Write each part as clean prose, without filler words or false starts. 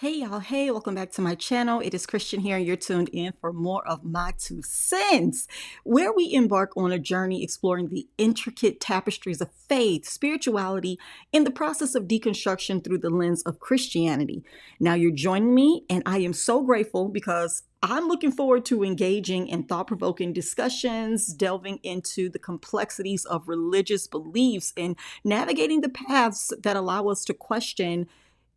Hey y'all, hey, welcome back to my channel. It is Christian here, and you're tuned in for more of my 2 cents, where we embark on a journey exploring the intricate tapestries of faith, spirituality, and the process of deconstruction through the lens of Christianity. Now, you're joining me, and I am so grateful because I'm looking forward to engaging in thought-provoking discussions, delving into the complexities of religious beliefs, and navigating the paths that allow us to question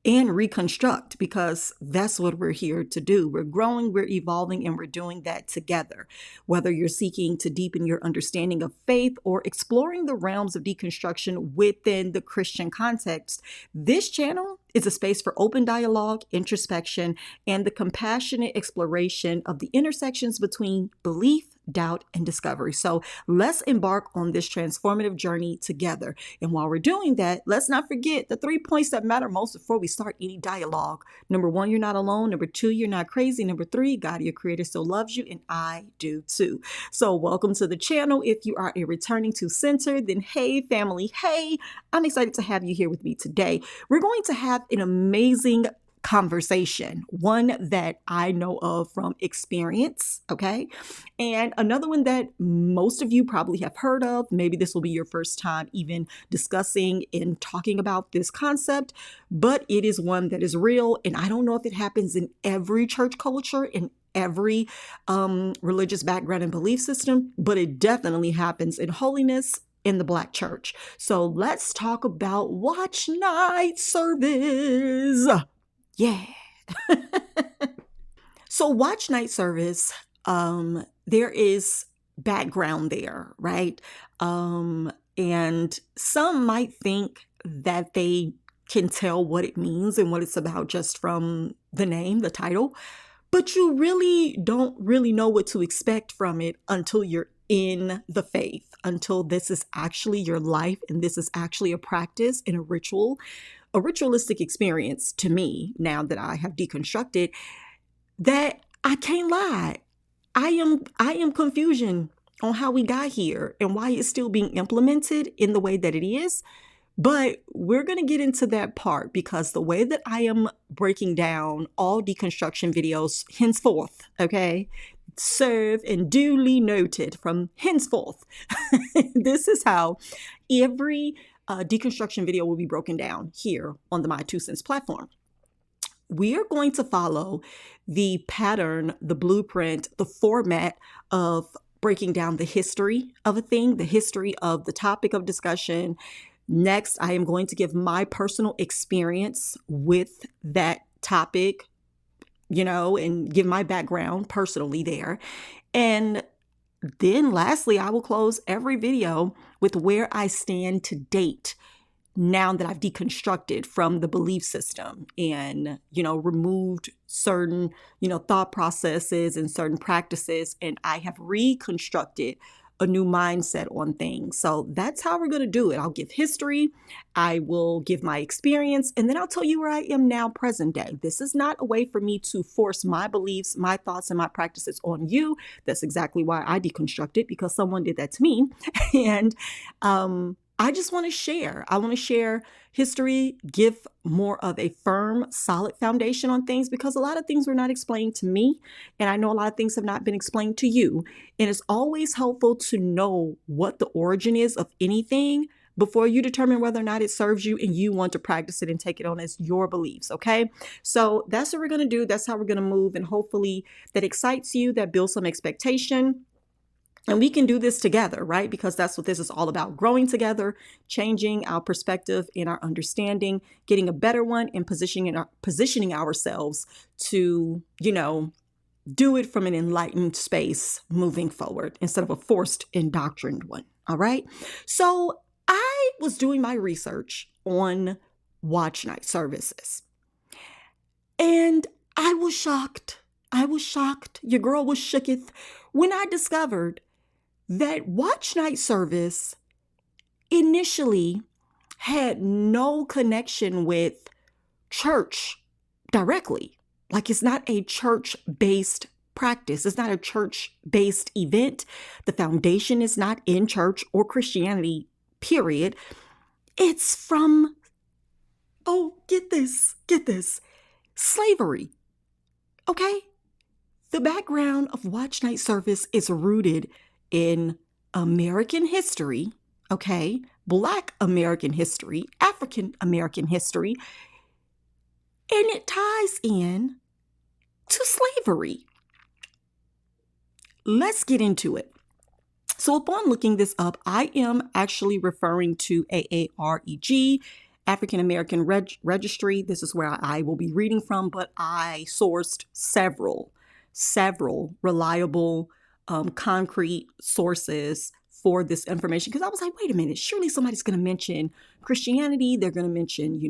and reconstruct, because that's what we're here to do. We're growing, we're evolving, and we're doing that together. Whether you're seeking to deepen your understanding of faith or exploring the realms of deconstruction within the Christian context, this channel is a space for open dialogue, introspection, and the compassionate exploration of the intersections between belief, doubt, and discovery. So let's embark on this transformative journey together. And while we're doing that, let's not forget the 3 points that matter most before we start any dialogue. Number 1, you're not alone. Number 2, you're not crazy. Number 3, God, your creator, still loves you, and I do too. So welcome to the channel. If you are a returning to center, then hey family, hey, I'm excited to have you here with me today. We're going to have an amazing conversation, one that I know of from experience, okay? And another one that most of you probably have heard of. Maybe this will be your first time even discussing and talking about this concept, but it is one that is real. And I don't know if it happens in every church culture, in every religious background and belief system, but it definitely happens in holiness in the Black church. So let's talk about Watchnight service. Yeah. So Watchnight service, there is background there, right? And some might think that they can tell what it means and what it's about just from the name, the title, but you really don't really know what to expect from it until you're in the faith, until this is actually your life and this is actually a practice and a ritualistic experience to me, now that I have deconstructed, that I can't lie. I am confusion on how we got here and why it's still being implemented in the way that it is. But we're going to get into that part, because the way that I am breaking down all deconstruction videos henceforth, okay, serve and duly noted from henceforth, this is how every deconstruction video will be broken down here on the My 2 Cents platform. We are going to follow the pattern, the blueprint, the format of breaking down the history of a thing, the history of the topic of discussion. Next, I am going to give my personal experience with that topic, and give my background personally there. And then lastly, I will close every video with where I stand to date, now that I've deconstructed from the belief system and, removed certain, thought processes and certain practices, and I have reconstructed a new mindset on things. So that's how we're going to do it. I'll give history, I will give my experience, and then I'll tell you where I am now, present day. This is not a way for me to force my beliefs, my thoughts, and my practices on you. That's exactly why I deconstructed, because someone did that to me. And I just want to share. I want to share history, give more of a firm, solid foundation on things, because a lot of things were not explained to me. And I know a lot of things have not been explained to you. And it's always helpful to know what the origin is of anything before you determine whether or not it serves you and you want to practice it and take it on as your beliefs. Okay. So that's what we're going to do. That's how we're going to move. And hopefully that excites you, that builds some expectation. And we can do this together, right? Because that's what this is all about: growing together, changing our perspective and our understanding, getting a better one, and positioning ourselves to, do it from an enlightened space moving forward instead of a forced, indoctrined one. All right. So I was doing my research on Watchnight services, and I was shocked. Your girl was shooketh when I discovered that Watchnight service initially had no connection with church directly. Like, it's not a church-based practice. It's not a church-based event. The foundation is not in church or Christianity, period. It's from, oh, get this. Slavery. Okay? The background of Watchnight service is rooted in American history, okay? Black American history, African American history, and it ties in to slavery. Let's get into it. So upon looking this up, I am actually referring to AAREG, African American Registry. This is where I will be reading from, but I sourced several reliable, concrete sources for this information because I was like, wait a minute, surely somebody's going to mention Christianity. They're going to mention,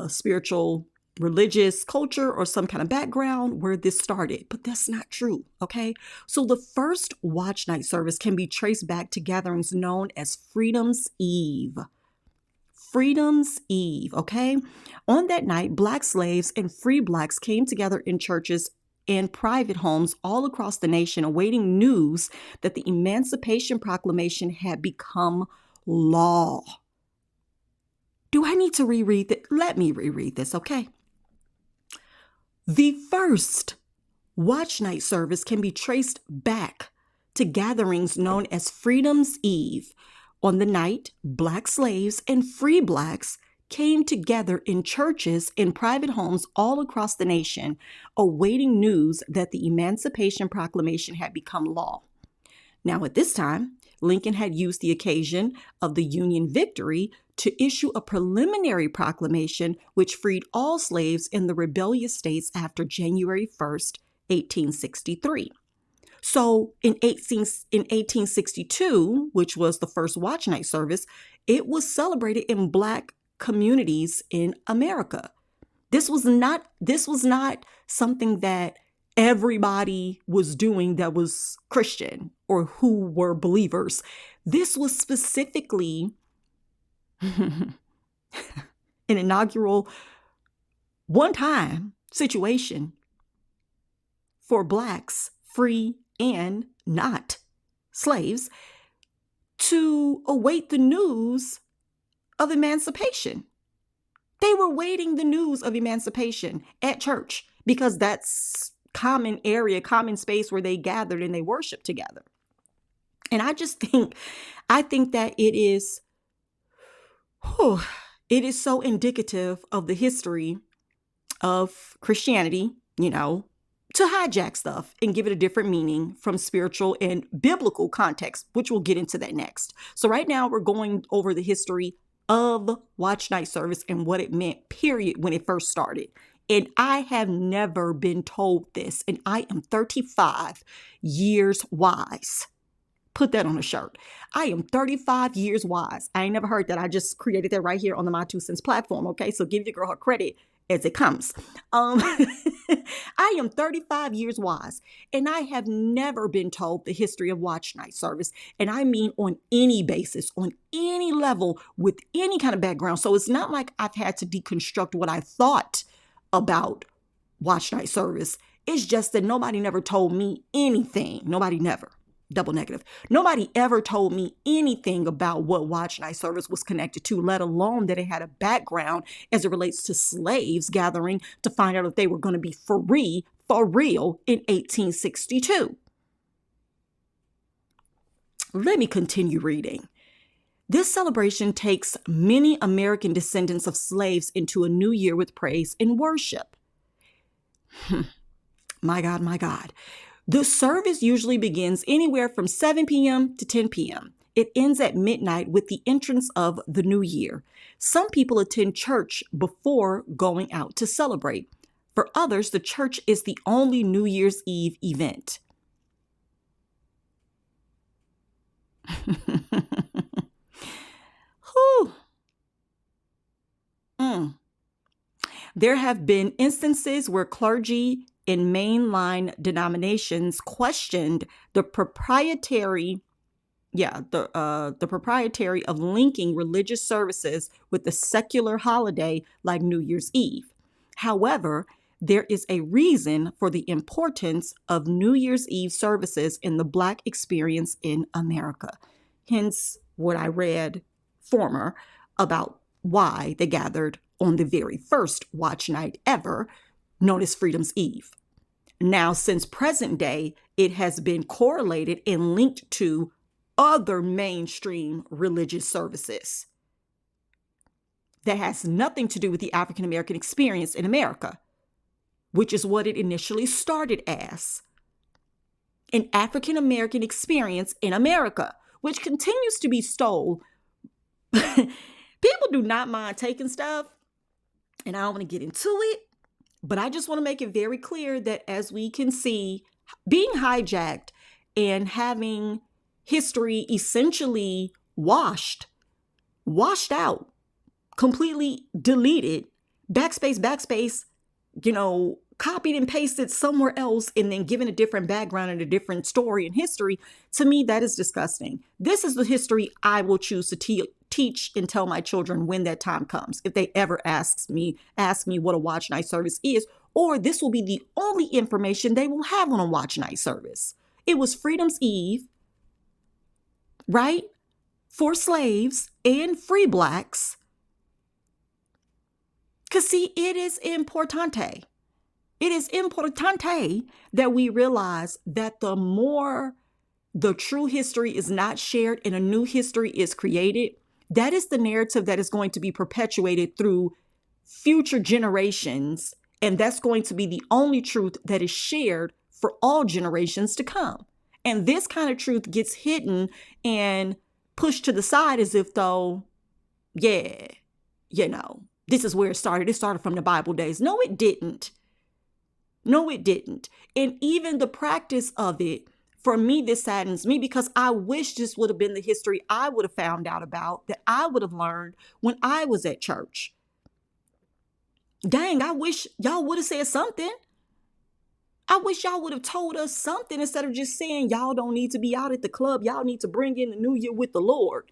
spiritual religious culture or some kind of background where this started, but that's not true. Okay. So the first Watchnight service can be traced back to gatherings known as Freedom's Eve. Freedom's Eve. Okay. On that night, Black slaves and free Blacks came together in churches and private homes all across the nation, awaiting news that the Emancipation Proclamation had become law. Do I need to reread that? Let me reread this. Okay. The first Watchnight service can be traced back to gatherings known as Freedom's Eve. On the night, Black slaves and free Blacks came together in churches and private homes all across the nation, awaiting news that the Emancipation Proclamation had become law. Now, at this time, Lincoln had used the occasion of the Union victory to issue a preliminary proclamation which freed all slaves in the rebellious states after January 1st, 1863. So in 1862, which was the first Watchnight service, it was celebrated in Black communities in America. This was not something that everybody was doing that was Christian or who were believers. This was specifically an inaugural one-time situation for Blacks, free and not slaves, to await the news of emancipation. They were waiting the news of emancipation at church because that's common area, common space where they gathered and they worshiped together. And I think that it is so indicative of the history of Christianity, to hijack stuff and give it a different meaning from spiritual and biblical context, which we'll get into that next. So right now we're going over the history of Watchnight service and what it meant, period, when it first started. And I have never been told this, and I am 35 years wise. Put that on a shirt. I am 35 years wise. I ain't never heard that. I just created that right here on the My Two Cents platform. Okay, so give the girl her credit as it comes. I am 35 years wise, and I have never been told the history of Watchnight service. And I mean on any basis, on any level, with any kind of background. So it's not like I've had to deconstruct what I thought about Watchnight service. It's just that nobody never told me anything. Nobody never. Double negative. Nobody ever told me anything about what Watchnight service was connected to, let alone that it had a background as it relates to slaves gathering to find out if they were going to be free for real in 1862. Let me continue reading. This celebration takes many American descendants of slaves into a new year with praise and worship. My God, my God. The service usually begins anywhere from 7 p.m. to 10 p.m. It ends at midnight with the entrance of the new year. Some people attend church before going out to celebrate. For others, the church is the only New Year's Eve event. There have been instances where clergy in mainline denominations questioned the proprietary of linking religious services with a secular holiday like New Year's Eve. However, there is a reason for the importance of New Year's Eve services in the Black experience in America. Hence what I read former about why they gathered on the very first watch night ever known as Freedom's Eve. Now, since present day, it has been correlated and linked to other mainstream religious services that has nothing to do with the African American experience in America, which is what it initially started as. An African American experience in America, which continues to be stole. People do not mind taking stuff, and I don't want to get into it, but I just want to make it very clear that as we can see, being hijacked and having history essentially washed out, completely deleted, backspace, copied and pasted somewhere else and then given a different background and a different story and history, to me, that is disgusting. This is the history I will choose to teach and tell my children when that time comes. If they ever ask me what a watch night service is, or this will be the only information they will have on a watch night service. It was Freedom's Eve, right? For slaves and free blacks. Because see, it is importante. It is importante that we realize that the more the true history is not shared and a new history is created, that is the narrative that is going to be perpetuated through future generations. And that's going to be the only truth that is shared for all generations to come. And this kind of truth gets hidden and pushed to the side as if though, yeah, this is where it started. It started from the Bible days. No, it didn't. And even the practice of it, for me, this saddens me because I wish this would have been the history I would have found out about, that I would have learned when I was at church. Dang, I wish y'all would have said something. I wish y'all would have told us something instead of just saying y'all don't need to be out at the club. Y'all need to bring in the new year with the Lord.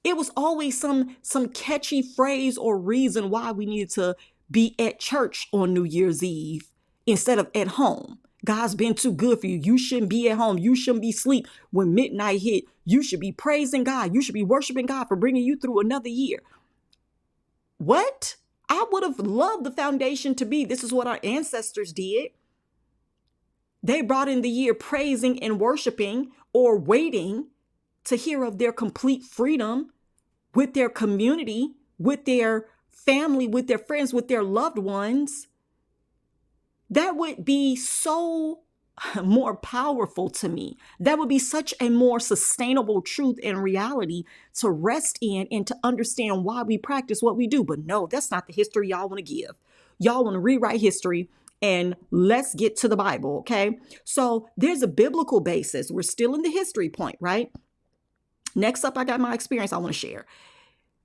It was always some catchy phrase or reason why we needed to be at church on New Year's Eve instead of at home. God's been too good for you. You shouldn't be at home. You shouldn't be asleep when midnight hit. You should be praising God. You should be worshiping God for bringing you through another year. What? I would have loved the foundation to be, this is what our ancestors did. They brought in the year praising and worshiping or waiting to hear of their complete freedom with their community, with their family, with their friends, with their loved ones. That would be so more powerful to me. That would be such a more sustainable truth and reality to rest in and to understand why we practice what we do. But no, that's not the history y'all want to give. Y'all want to rewrite history, and let's get to the Bible, okay? So there's a biblical basis. We're still in the history point, right? Next up, I got my experience I want to share.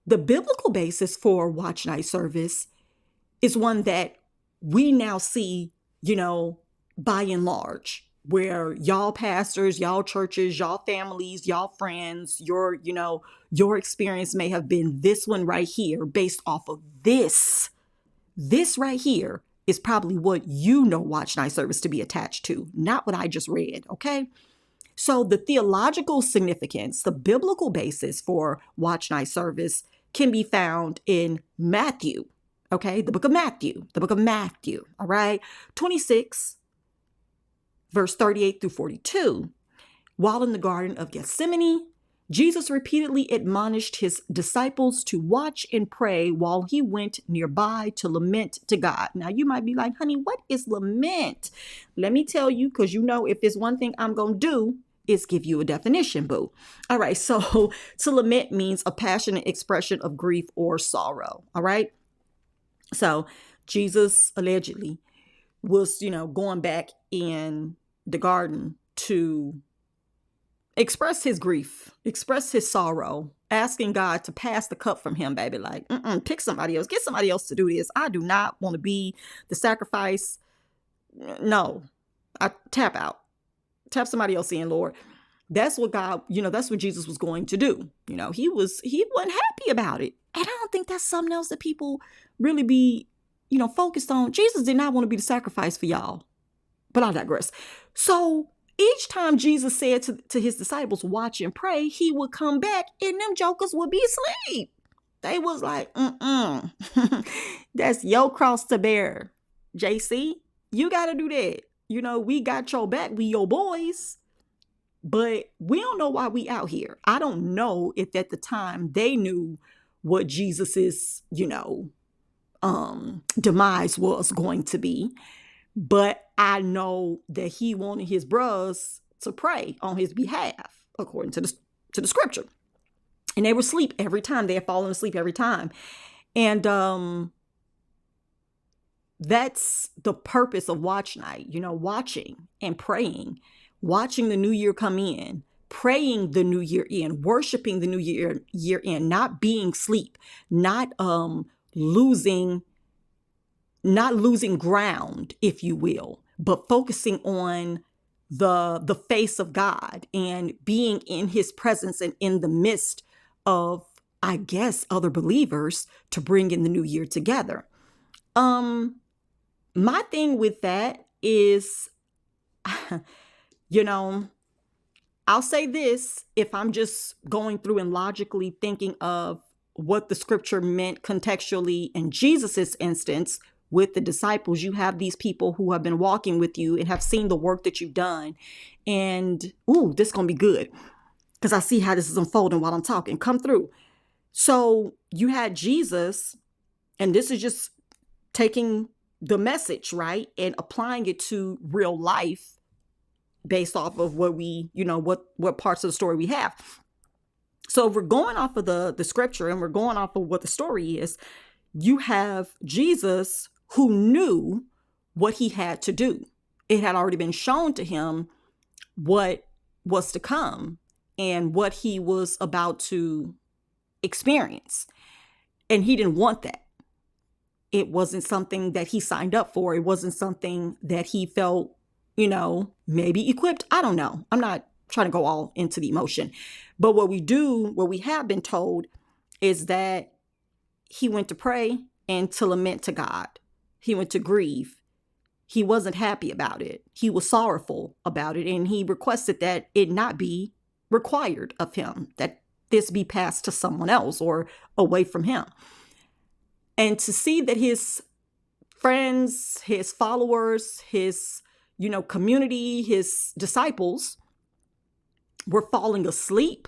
The biblical basis for watch night service is one that we now see, by and large, where y'all pastors, y'all churches, y'all families, y'all friends, your experience may have been this one right here based off of this. This right here is probably what watch night service to be attached to, not what I just read, okay? So the theological significance, the biblical basis for watch night service can be found in Matthew, okay? The book of Matthew, all right? 26, verse 38 through 42. While in the Garden of Gethsemane, Jesus repeatedly admonished his disciples to watch and pray while he went nearby to lament to God. Now, you might be like, honey, what is lament? Let me tell you, because if it's one thing I'm going to do, is give you a definition, boo. All right, so to lament means a passionate expression of grief or sorrow, all right? So Jesus allegedly was, going back in the garden to express his grief, express his sorrow, asking God to pass the cup from him, baby. Like, pick somebody else, get somebody else to do this. I do not want to be the sacrifice. No, I tap out. Tap somebody else in, Lord. That's what God, that's what Jesus was going to do. He wasn't happy about it. And I don't think that's something else that people really be, focused on. Jesus did not want to be the sacrifice for y'all. But I digress. So each time Jesus said to his disciples, watch and pray, he would come back and them jokers would be asleep. They was like, that's your cross to bear, JC. You got to do that. You know, we got your back. We your boys. But we don't know why we out here. I don't know if at the time they knew what Jesus's, demise was going to be. But I know that he wanted his brothers to pray on his behalf, according to the scripture. And they were asleep every time. They had fallen asleep every time. And that's the purpose of Watchnight, watching and praying, watching the new year come in, praying the new year in, worshiping the new year in, not being asleep, not losing ground, if you will, but focusing on the face of God and being in his presence and in the midst of, I guess, other believers to bring in the new year together. My thing with that is, I'll say this, if I'm just going through and logically thinking of what the scripture meant contextually in Jesus's instance with the disciples, you have these people who have been walking with you and have seen the work that you've done. And, this is going to be good because I see how this is unfolding while I'm talking. Come through. So you had Jesus, and this is just taking the message, right, and applying it to real life based off of what we, what parts of the story we have. So if we're going off of the scripture and we're going off of what the story is, you have Jesus who knew what he had to do. It had already been shown to him what was to come and what he was about to experience. And he didn't want that. It wasn't something that he signed up for. It wasn't something that he felt, maybe equipped. I don't know. I'm not trying to go all into the emotion. But what we have been told is that he went to pray and to lament to God. He went to grieve. He wasn't happy about it. He was sorrowful about it. And he requested that it not be required of him, that this be passed to someone else or away from him. And to see that his friends, his followers, his, community, his disciples were falling asleep.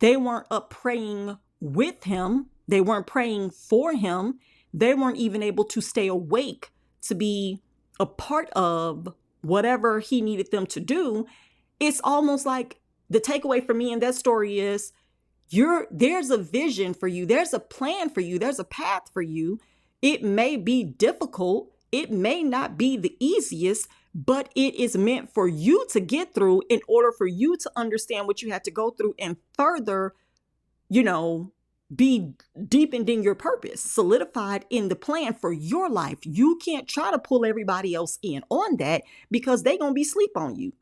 They weren't up praying with him. They weren't praying for him. They weren't even able to stay awake to be a part of whatever he needed them to do. It's almost like the takeaway for me in that story is there's a vision for you. There's a plan for you. There's a path for you. It may be difficult. It may not be the easiest, but it is meant for you to get through in order for you to understand what you had to go through and further, be deepened in your purpose, solidified in the plan for your life. You can't try to pull everybody else in on that because they're going to be asleep on you.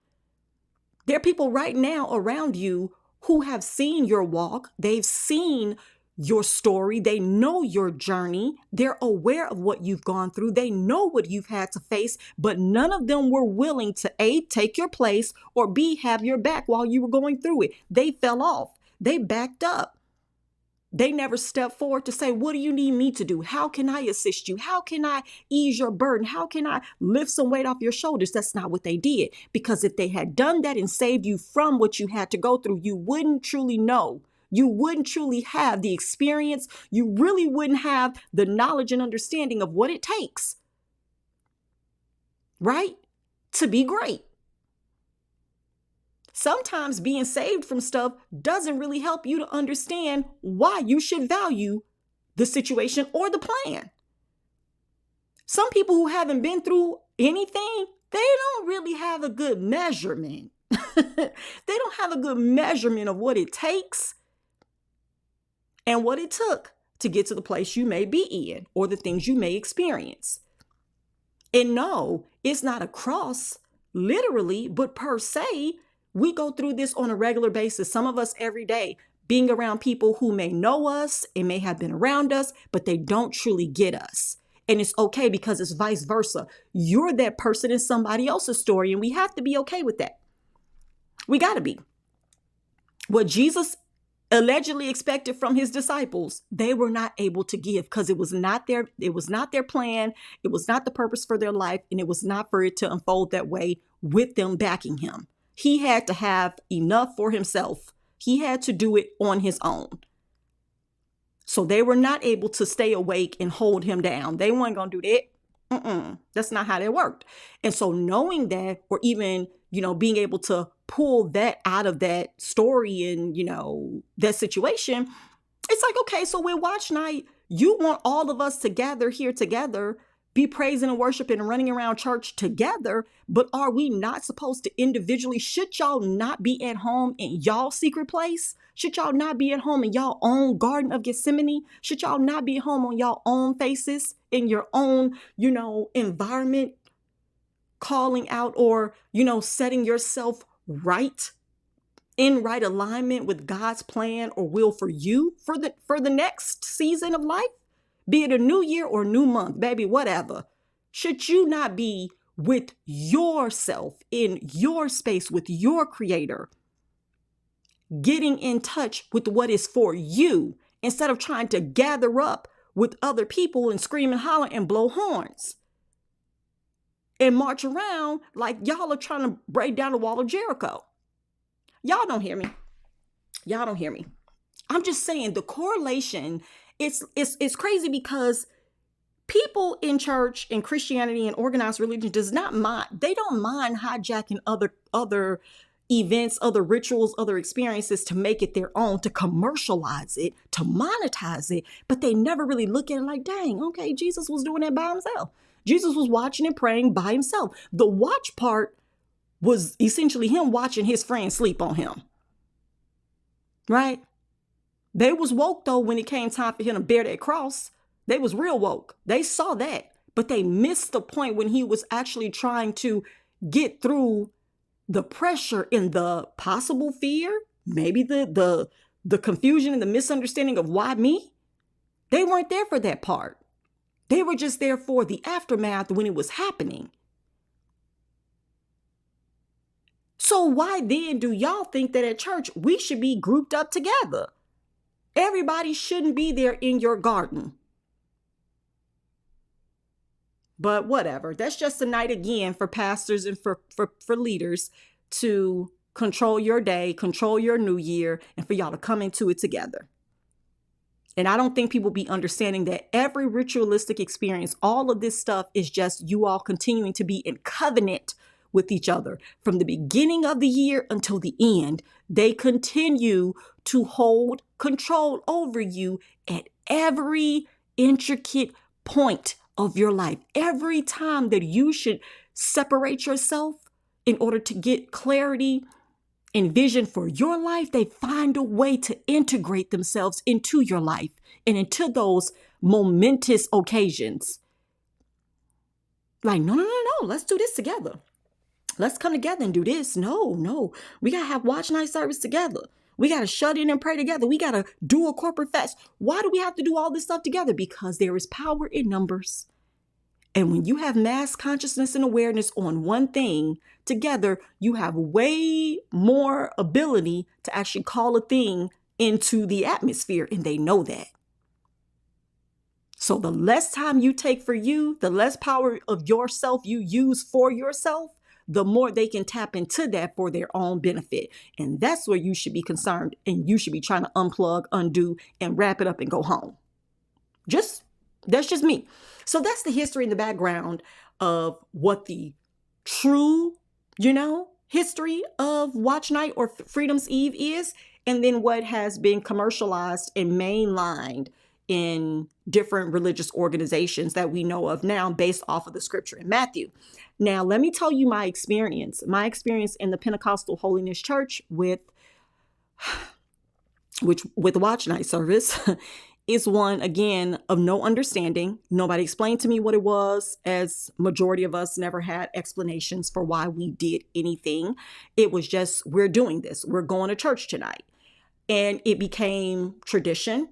There are people right now around you who have seen your walk. They've seen your story. They know your journey. They're aware of what you've gone through. They know what you've had to face, but none of them were willing to A, take your place, or B, have your back while you were going through it. They fell off. They backed up. They never stepped forward to say, what do you need me to do? How can I assist you? How can I ease your burden? How can I lift some weight off your shoulders? That's not what they did. Because if they had done that and saved you from what you had to go through, you wouldn't truly know. You wouldn't truly have the experience. You really wouldn't have the knowledge and understanding of what it takes, right, to be great. Sometimes being saved from stuff doesn't really help you to understand why you should value the situation or the plan. Some people who haven't been through anything, they don't really have a good measurement. They don't have a good measurement of what it takes and what it took to get to the place you may be in or the things you may experience. And no, it's not a cross, literally, but per se. We go through this on a regular basis, some of us every day, being around people who may know us and may have been around us, but they don't truly get us. And it's okay because it's vice versa. You're that person in somebody else's story, and we have to be okay with that. We got to be. What Jesus allegedly expected from his disciples, they were not able to give because it was not their plan, it was not the purpose for their life, and it was not for it to unfold that way with them backing him. He had to have enough for himself. He had to do it on his own. So they were not able to stay awake and hold him down. They weren't going to do that. That's not how that worked. And so knowing that, or even, being able to pull that out of that story and, that situation, it's like, okay, so with Watchnight, you want all of us to gather here together, be praising and worshiping and running around church together, but are we not supposed to individually, should y'all not be at home in y'all secret place? Should y'all not be at home in y'all own Garden of Gethsemane? Should y'all not be at home on y'all own faces, in your own, environment, calling out or, setting yourself right, in right alignment with God's plan or will for you for the next season of life? Be it a new year or new month, baby, whatever. Should you not be with yourself, in your space with your creator, getting in touch with what is for you, instead of trying to gather up with other people and scream and holler and blow horns and march around like y'all are trying to break down the wall of Jericho? Y'all don't hear me. Y'all don't hear me. I'm just saying the correlation, it's crazy, because people in church and Christianity and organized religion they don't mind hijacking other events, other rituals, other experiences to make it their own, to commercialize it, to monetize it. But they never really look at it like, dang, okay, Jesus was doing that by himself. Jesus was watching and praying by himself. The watch part was essentially him watching his friends sleep on him. Right? They was woke though when it came time for him to bear that cross. They was real woke. They saw that, but they missed the point when he was actually trying to get through the pressure and the possible fear, maybe the confusion and the misunderstanding of why me. They weren't there for that part. They were just there for the aftermath when it was happening. So why then do y'all think that at church we should be grouped up together? Everybody shouldn't be there in your garden. But whatever. That's just a night again for pastors and for leaders to control your day, control your new year, and for y'all to come into it together. And I don't think people be understanding that every ritualistic experience, all of this stuff is just you all continuing to be in covenant with each other. From the beginning of the year until the end, they continue to hold control over you at every intricate point of your life. Every time that you should separate yourself in order to get clarity and vision for your life, they find a way to integrate themselves into your life and into those momentous occasions. Like, no, let's do this together. Let's come together and do this. No, we got to have watch night service together. We got to shut in and pray together. We got to do a corporate fast. Why do we have to do all this stuff together? Because there is power in numbers. And when you have mass consciousness and awareness on one thing together, you have way more ability to actually call a thing into the atmosphere. And they know that. So the less time you take for you, the less power of yourself you use for yourself, the more they can tap into that for their own benefit. And that's where you should be concerned. And you should be trying to unplug, undo, and wrap it up and go home. That's just me. So that's the history and the background of what the true, history of Watch Night or Freedom's Eve is. And then what has been commercialized and mainlined in different religious organizations that we know of now based off of the scripture in Matthew. Now, let me tell you my experience in the Pentecostal Holiness Church with Watch Night service is one, again, of no understanding. Nobody explained to me what it was, as majority of us never had explanations for why we did anything. It was just, we're doing this. We're going to church tonight. And it became tradition.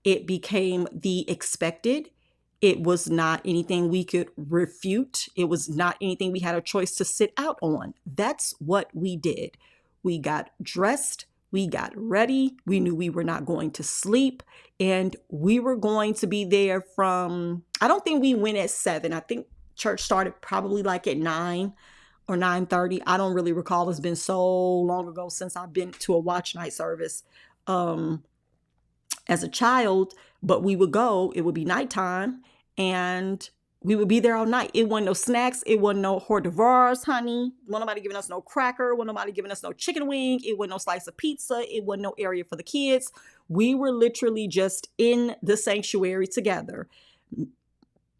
It became the expected. It was not anything we could refute. It was not anything we had a choice to sit out on. That's what we did. We got dressed. We got ready. We knew we were not going to sleep. And we were going to be there from, I don't think we went at 7. I think church started probably like at 9 or 9:30. I don't really recall. It's been so long ago since I've been to a Watchnight service as a child. But we would go, it would be nighttime, and we would be there all night. It wasn't no snacks. It wasn't no hors d'oeuvres, honey. Wasn't nobody giving us no cracker. Wasn't nobody giving us no chicken wing. It wasn't no slice of pizza. It wasn't no area for the kids. We were literally just in the sanctuary together.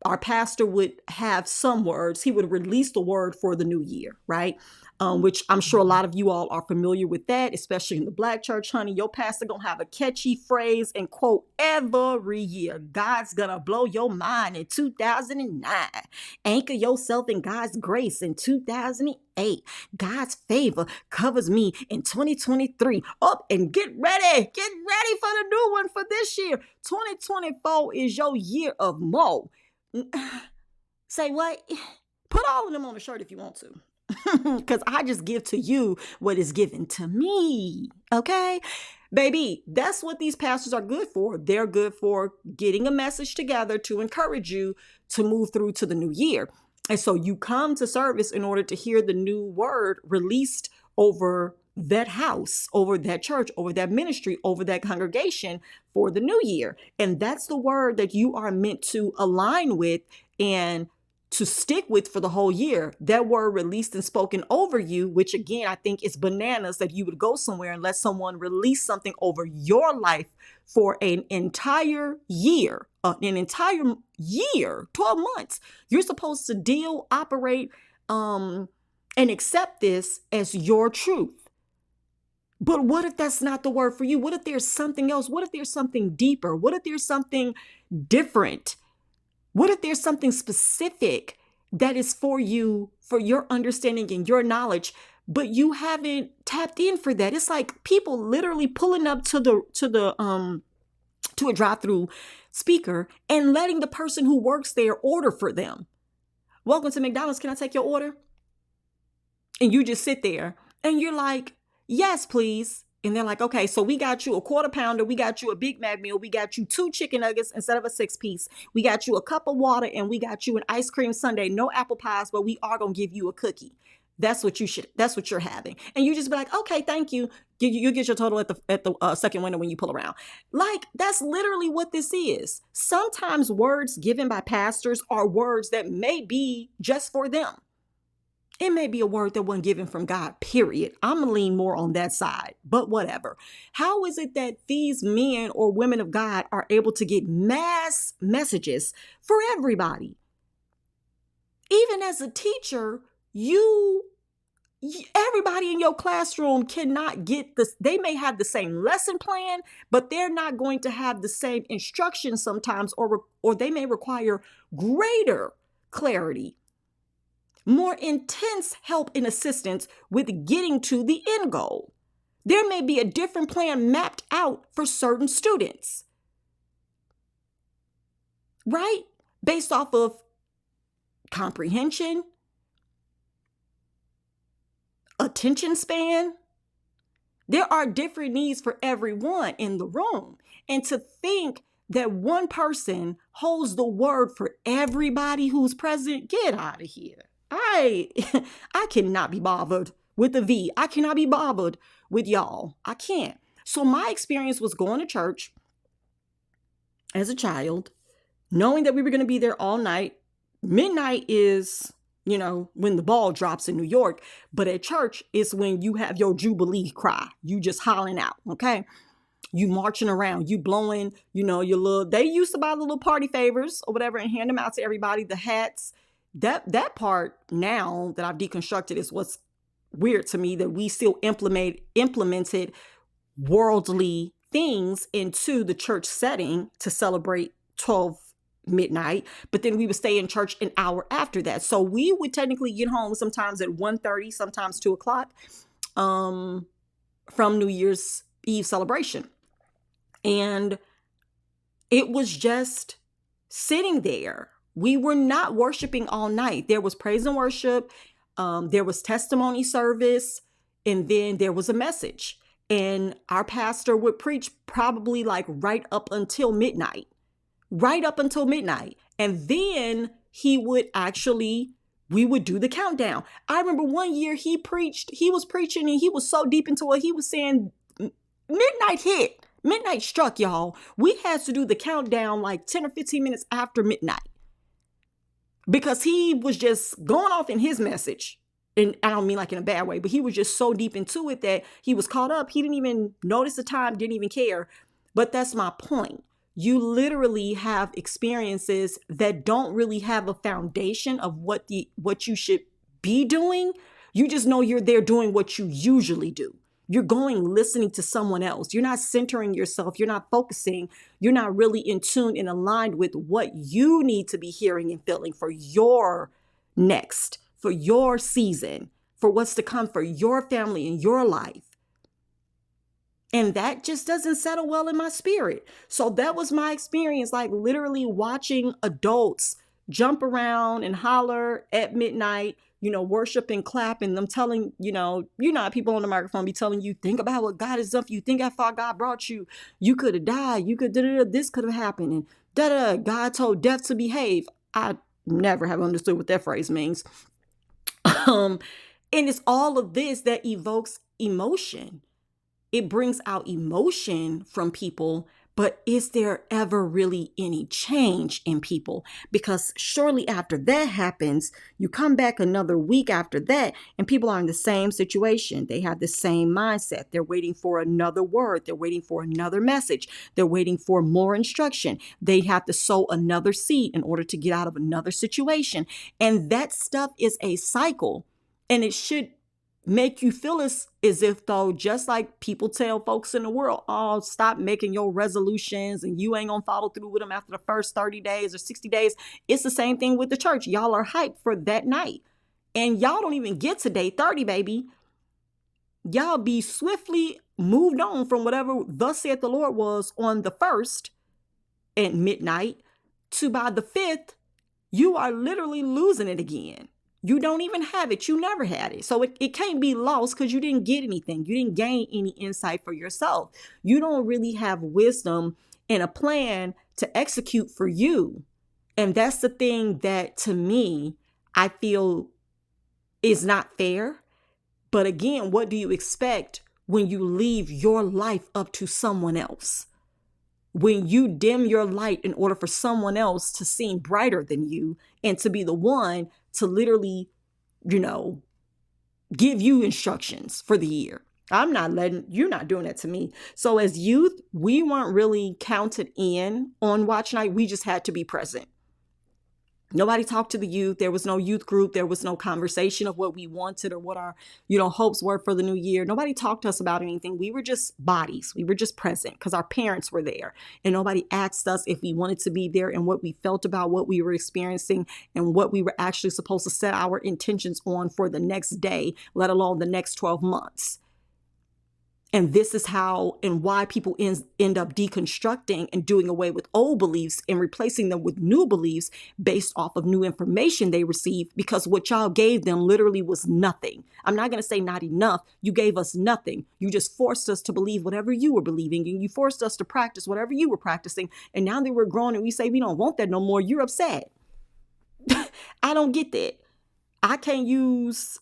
Our pastor would have some words. He would release the word for the new year, right? Which I'm sure a lot of you all are familiar with that, especially in the Black church, honey. Your pastor gonna have a catchy phrase and quote every year. God's gonna blow your mind in 2009. Anchor yourself in God's grace in 2008. God's favor covers me in 2023. Up and get ready for the new one for this year. 2024 is your year of more. Say what? Put all of them on a shirt if you want to. Because I just give to you what is given to me. Okay? Baby, that's what these pastors are good for. They're good for getting a message together to encourage you to move through to the new year. And so you come to service in order to hear the new word released over that house, over that church, over that ministry, over that congregation for the new year. And that's the word that you are meant to align with and to stick with for the whole year. That word released and spoken over you, which again, I think is bananas that you would go somewhere and let someone release something over your life for an entire year, 12 months. You're supposed to deal, operate, and accept this as your truth. But what if that's not the word for you? What if there's something else? What if there's something deeper? What if there's something different? What if there's something specific that is for you, for your understanding and your knowledge, but you haven't tapped in for that? It's like people literally pulling up to a drive-through speaker and letting the person who works there order for them. Welcome to McDonald's. Can I take your order? And you just sit there and you're like, yes, please. And they're like, okay, so we got you a quarter pounder. We got you a Big Mac meal. We got you 2 chicken nuggets instead of a 6-piece. We got you a cup of water and we got you an ice cream sundae. No apple pies, but we are going to give you a cookie. That's what you're having. And you just be like, okay, thank you. You get your total at the second window when you pull around. Like, that's literally what this is. Sometimes words given by pastors are words that may be just for them. It may be a word that wasn't given from God, period. I'm going to lean more on that side, but whatever. How is it that these men or women of God are able to get mass messages for everybody? Even as a teacher, everybody in your classroom cannot get this. They may have the same lesson plan, but they're not going to have the same instruction sometimes, or they may require greater clarity, more intense help and assistance with getting to the end goal. There may be a different plan mapped out for certain students, right? Based off of comprehension, attention span. There are different needs for everyone in the room. And to think that one person holds the word for everybody who's present, get out of here. I cannot be bothered with the V. I cannot be bothered with y'all. I can't. So my experience was going to church as a child, knowing that we were going to be there all night. Midnight is, when the ball drops in New York, but at church is when you have your Jubilee cry. You just hollering out, okay? You marching around, you blowing, they used to buy the little party favors or whatever and hand them out to everybody, the hats. That part now that I've deconstructed is what's weird to me, that we still implemented worldly things into the church setting to celebrate 12 midnight, but then we would stay in church an hour after that. So we would technically get home sometimes at 1:30, sometimes 2 o'clock from New Year's Eve celebration. And it was just sitting there. We were not worshiping all night. There was praise and worship. There was testimony service. And then there was a message. And our pastor would preach probably like right up until midnight, right up until midnight. And then we would do the countdown. I remember one year he was preaching and he was so deep into it. He was saying midnight hit, midnight struck, y'all. We had to do the countdown like 10 or 15 minutes after midnight because he was just going off in his message. And I don't mean like in a bad way, but he was just so deep into it that he was caught up. He didn't even notice the time, didn't even care. But that's my point. You literally have experiences that don't really have a foundation of what you should be doing. You just know you're there doing what you usually do. You're going listening to someone else. You're not centering yourself. You're not focusing. You're not really in tune and aligned with what you need to be hearing and feeling for your next, for your season, for what's to come for your family and your life. And that just doesn't settle well in my spirit. So that was my experience, like literally watching adults jump around and holler at midnight, worship and clap, and them telling, people on the microphone be telling you, think about what God has done for you. Think how far God brought you. You could have died. You could, this could have happened. And God told death to behave. I never have understood what that phrase means. And it's all of this that evokes emotion. It brings out emotion from people, but is there ever really any change in people? Because surely after that happens, you come back another week after that, and people are in the same situation. They have the same mindset. They're waiting for another word. They're waiting for another message. They're waiting for more instruction. They have to sow another seed in order to get out of another situation. And that stuff is a cycle, and it should make you feel as if though, just like people tell folks in the world, oh, stop making your resolutions and you ain't gonna follow through with them after the first 30 days or 60 days. It's the same thing with the church. Y'all are hyped for that night. And y'all don't even get to day 30, baby. Y'all be swiftly moved on from whatever thus saith the Lord was on the 1st at midnight to by the 5th, you are literally losing it again. You don't even have it. You never had it. So it can't be lost because you didn't get anything. You didn't gain any insight for yourself. You don't really have wisdom and a plan to execute for you. And that's the thing that, to me, I feel is not fair. But again, what do you expect when you leave your life up to someone else? When you dim your light in order for someone else to seem brighter than you and to be the one to literally, give you instructions for the year. You're not doing that to me. So as youth, we weren't really counted in on Watchnight. We just had to be present. Nobody talked to the youth. There was no youth group. There was no conversation of what we wanted or what our, hopes were for the new year. Nobody talked to us about anything. We were just bodies. We were just present because our parents were there. And nobody asked us if we wanted to be there and what we felt about what we were experiencing and what we were actually supposed to set our intentions on for the next day, let alone the next 12 months. And this is how and why people end up deconstructing and doing away with old beliefs and replacing them with new beliefs based off of new information they received, because what y'all gave them literally was nothing. I'm not going to say not enough. You gave us nothing. You just forced us to believe whatever you were believing, and you forced us to practice whatever you were practicing. And now that we're grown and we say we don't want that no more, you're upset. I don't get that. I can't use...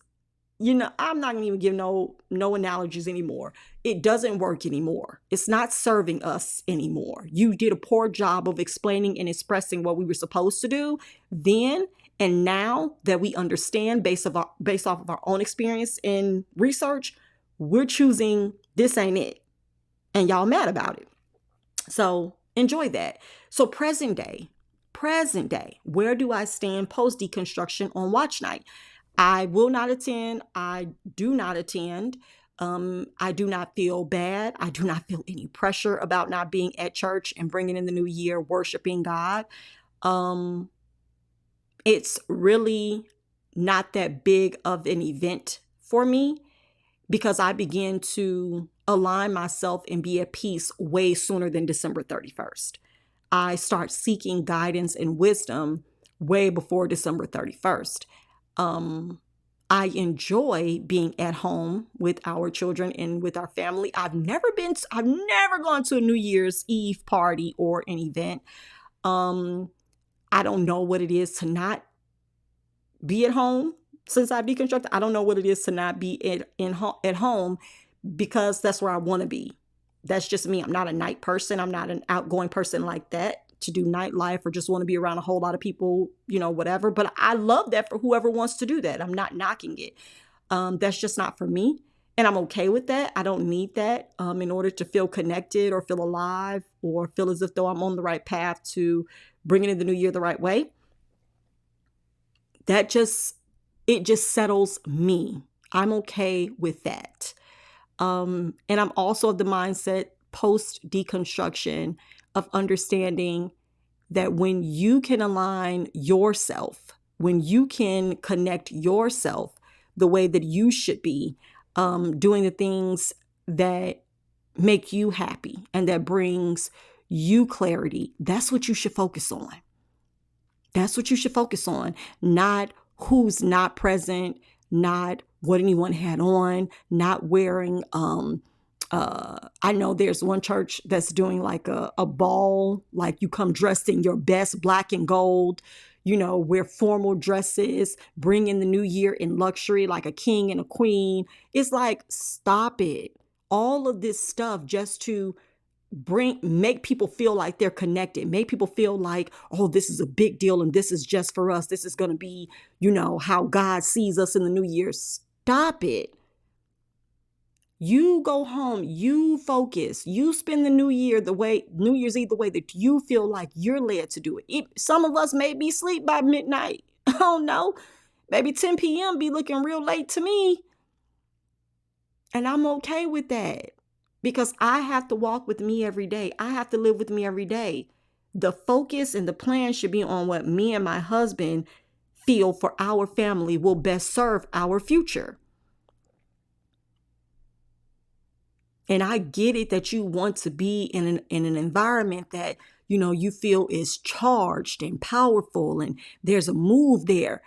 I'm not going to even give no analogies anymore. It doesn't work anymore. It's not serving us anymore. You did a poor job of explaining and expressing what we were supposed to do then. And now that we understand based off of our own experience and research, we're choosing this ain't it. And y'all mad about it. So enjoy that. So present day, where do I stand post deconstruction on Watchnight? I will not attend. I do not attend. I do not feel bad. I do not feel any pressure about not being at church and bringing in the new year, worshiping God. It's really not that big of an event for me because I begin to align myself and be at peace way sooner than December 31st. I start seeking guidance and wisdom way before December 31st. I enjoy being at home with our children and with our family. I've never gone to a New Year's Eve party or an event. I don't know what it is to not be at home since I deconstructed. I don't know what it is to not be at home because that's where I want to be. That's just me. I'm not a night person. I'm not an outgoing person like that to do nightlife or just want to be around a whole lot of people, whatever. But I love that for whoever wants to do that. I'm not knocking it. That's just not for me. And I'm okay with that. I don't need that in order to feel connected or feel alive or feel as if though I'm on the right path to bringing in the new year the right way. It just settles me. I'm okay with that. And I'm also of the mindset post deconstruction of understanding that when you can align yourself, when you can connect yourself the way that you should be, doing the things that make you happy and that brings you clarity, that's what you should focus on. That's what you should focus on, not who's not present, not what anyone had on, not wearing. I know there's one church that's doing like a ball, like you come dressed in your best black and gold, wear formal dresses, bring in the new year in luxury like a king and a queen. It's like, stop it. All of this stuff just to make people feel like they're connected, make people feel like, oh, this is a big deal and this is just for us. This is going to be, how God sees us in the new year. Stop it. You go home, you focus, you spend the New Year's Eve the way that you feel like you're led to do it. Some of us may be asleep by midnight. I don't know. Maybe 10 p.m. be looking real late to me. And I'm okay with that. Because I have to walk with me every day. I have to live with me every day. The focus and the plan should be on what me and my husband feel for our family will best serve our future. And I get it that you want to be in an environment that, you feel is charged and powerful and there's a move there.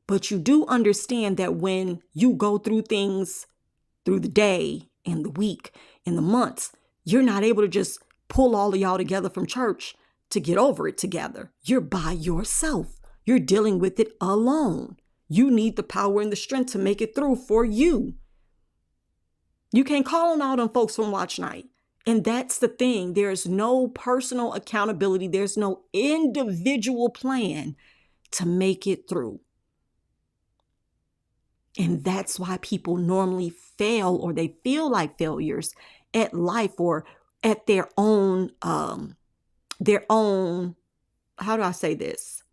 But you do understand that when you go through things through the day and the week and the months, you're not able to just pull all of y'all together from church to get over it together. You're by yourself. You're dealing with it alone. You need the power and the strength to make it through for you. You can't call on all them folks from Watchnight. And that's the thing. There's no personal accountability. There's no individual plan to make it through. And that's why people normally fail or they feel like failures at life or at their own, how do I say this?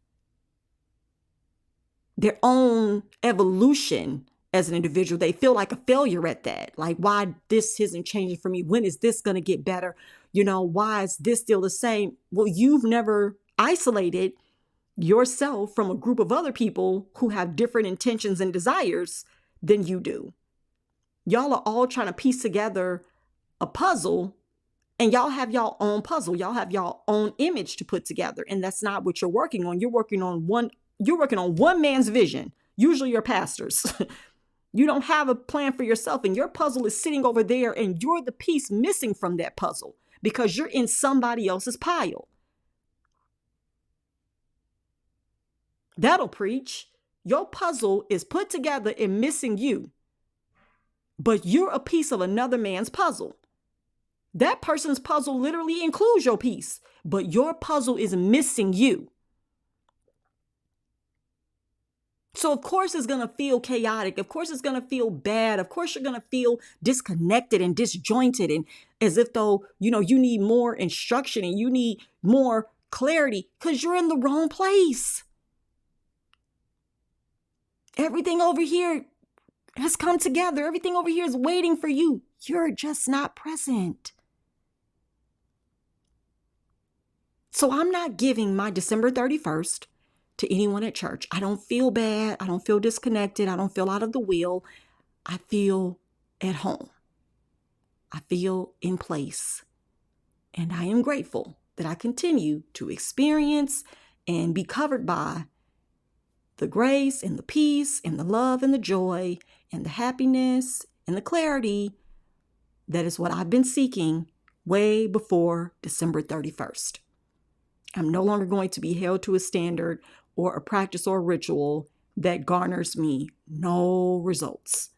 Their own evolution as an individual. They feel like a failure at that. Like, why this isn't changing for me? When is this going to get better? Why is this still the same? Well, you've never isolated yourself from a group of other people who have different intentions and desires than you do. Y'all are all trying to piece together a puzzle and y'all have y'all own puzzle. Y'all have y'all own image to put together. And that's not what you're working on. You're working on one man's vision, usually your pastor's. You don't have a plan for yourself and your puzzle is sitting over there and you're the piece missing from that puzzle because you're in somebody else's pile. That'll preach. Your puzzle is put together and missing you, but you're a piece of another man's puzzle. That person's puzzle literally includes your piece, but your puzzle is missing you. So of course it's going to feel chaotic. Of course it's going to feel bad. Of course you're going to feel disconnected and disjointed and as if though, you need more instruction and you need more clarity because you're in the wrong place. Everything over here has come together. Everything over here is waiting for you. You're just not present. So I'm not giving my December 31st to anyone at church. I don't feel bad. I don't feel disconnected. I don't feel out of the wheel. I feel at home. I feel in place. And I am grateful that I continue to experience and be covered by the grace and the peace and the love and the joy and the happiness and the clarity that is what I've been seeking way before December 31st. I'm no longer going to be held to a standard or a practice or a ritual that garners me no results,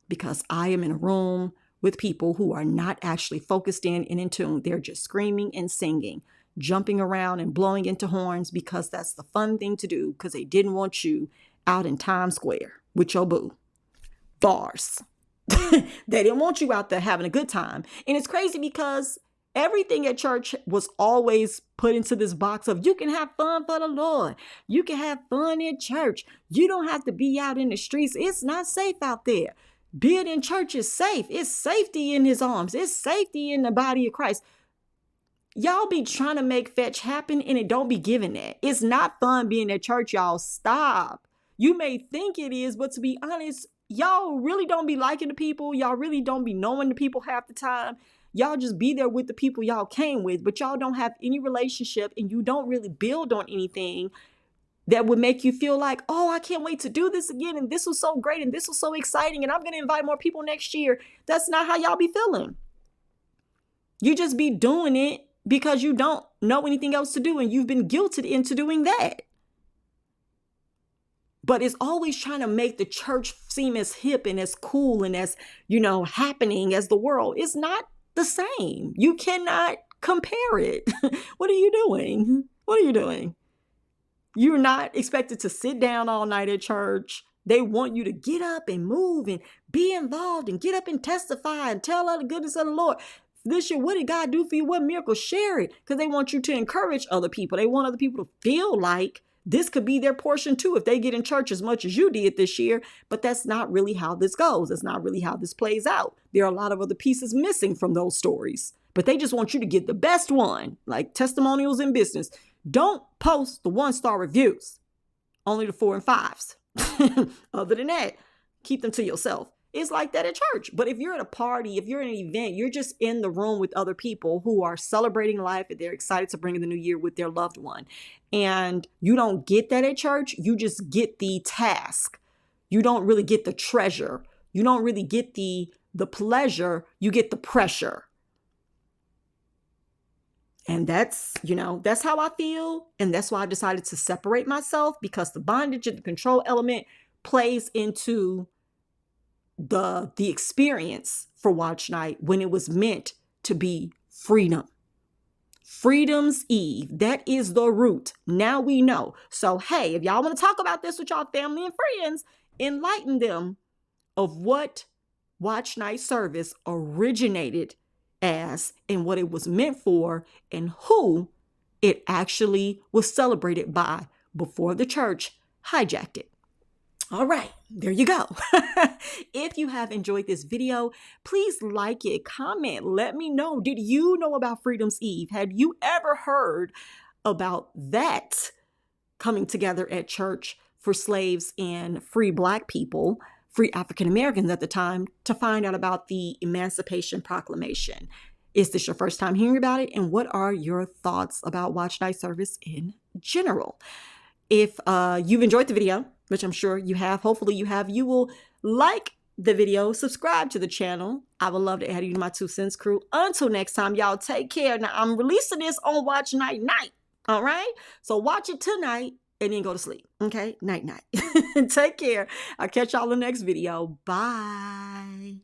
because I am in a room with people who are not actually focused in and in tune. They're just screaming and singing, jumping around and blowing into horns because that's the fun thing to do, because they didn't want you out in Times Square with your boo. Bars. They didn't want you out there having a good time. And it's crazy because everything at church was always put into this box of, you can have fun for the Lord. You can have fun in church. You don't have to be out in the streets. It's not safe out there. Being in church is safe. It's safety in his arms. It's safety in the body of Christ. Y'all be trying to make fetch happen and it don't be giving that. It's not fun being at church, y'all. Stop. You may think it is, but to be honest, y'all really don't be liking the people. Y'all really don't be knowing the people half the time. Y'all just be there with the people y'all came with, but y'all don't have any relationship and you don't really build on anything that would make you feel like, oh, I can't wait to do this again. And this was so great. And this was so exciting. And I'm going to invite more people next year. That's not how y'all be feeling. You just be doing it because you don't know anything else to do. And you've been guilted into doing that. But it's always trying to make the church seem as hip and as cool and as, happening as the world. It's not the same. You cannot compare it. What are you doing? What are you doing? You're not expected to sit down all night at church. They want you to get up and move and be involved and get up and testify and tell of the goodness of the Lord. This year, what did God do for you? What miracle? Share it, because they want you to encourage other people. They want other people to feel like this could be their portion too if they get in church as much as you did this year. But that's not really how this goes. That's not really how this plays out. There are a lot of other pieces missing from those stories, but they just want you to get the best one, like testimonials in business. Don't post the 1-star reviews, only the 4 and 5s. Other than that, keep them to yourself. It's like that at church. But if you're at a party, if you're at an event, you're just in the room with other people who are celebrating life and they're excited to bring in the new year with their loved one. And you don't get that at church. You just get the task. You don't really get the treasure. You don't really get the pleasure. You get the pressure. And that's how I feel. And that's why I decided to separate myself, because the bondage and the control element plays into the experience for Watchnight when it was meant to be freedom. Freedom's Eve. That is the root. Now we know. So, hey, if y'all want to talk about this with y'all family and friends, enlighten them of what Watchnight service originated as and what it was meant for and who it actually was celebrated by before the church hijacked it. All right, there you go. If you have enjoyed this video, please like it, comment, let me know. Did you know about Freedom's Eve? Had you ever heard about that coming together at church for slaves and free Black people, free African Americans at the time, to find out about the Emancipation Proclamation? Is this your first time hearing about it? And what are your thoughts about Watchnight service in general? If you've enjoyed the video, which I'm sure you have, hopefully you have, you will like the video, subscribe to the channel. I would love to add you to my 2 cents crew. Until next time, y'all take care. Now, I'm releasing this on Watchnight night, all right? So watch it tonight and then go to sleep, okay? Night, night. Take care. I'll catch y'all in the next video. Bye.